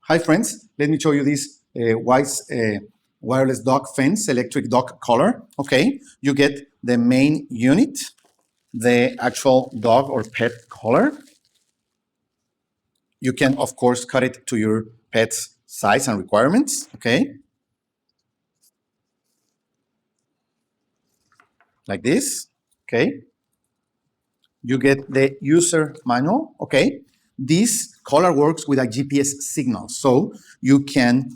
Hi friends, let me show you this WIEZ wireless dog fence, electric dog collar. Okay, you get the main unit, the actual dog or pet collar. You can, of course, cut it to your pet's size and requirements. Okay, like this. Okay, you get the user manual. Okay, this collar works with a GPS signal, so you can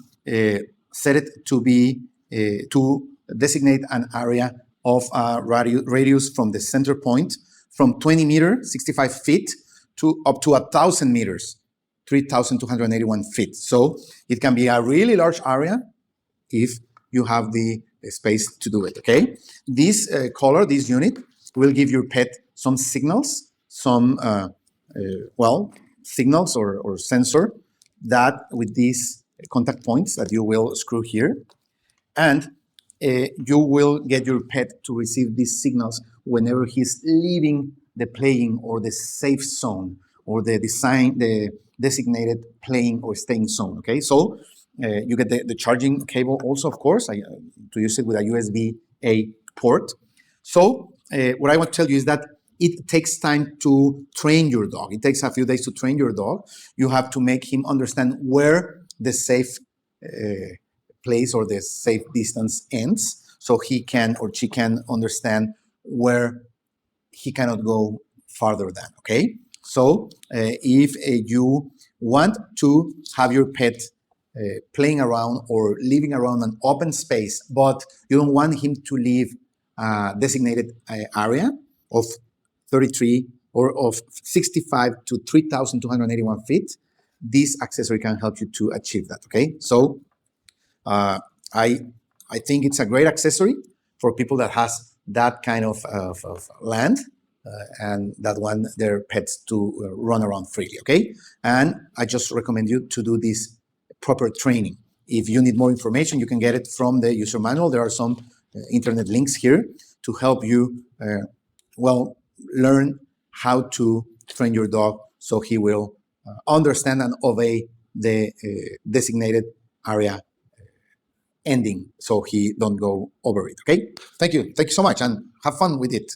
set it to be to designate an area of radius from the center point from 20 meters, 65 feet, to up to 1,000 meters, 3,281 feet. So it can be a really large area if you have the space to do it. Okay, this collar, this unit, will give your pet some signals, some signals or sensor that with these contact points that you will screw here, and you will get your pet to receive these signals whenever he's leaving the playing or the safe zone or the designated playing or staying zone. Okay, so you get the charging cable also, of course, to use it with a USB-A port. So what I want to tell you is that it takes time to train your dog. It takes a few days to train your dog. You have to make him understand where the safe place or the safe distance ends, so he can or she can understand where he cannot go farther than. Okay, so if you want to have your pet playing around or living around an open space, but you don't want him to leave a designated area of 33 or of 65 to 3,281 feet, this accessory can help you to achieve that. Okay, so I think it's a great accessory for people that has that kind of land and that want their pets to run around freely. Okay, and I just recommend you to do this proper training. If you need more information, you can get it from the user manual. There are some internet links here to help you learn how to train your dog so he will understand and obey the designated area ending, so he don't go over it. Okay, thank you so much and have fun with it.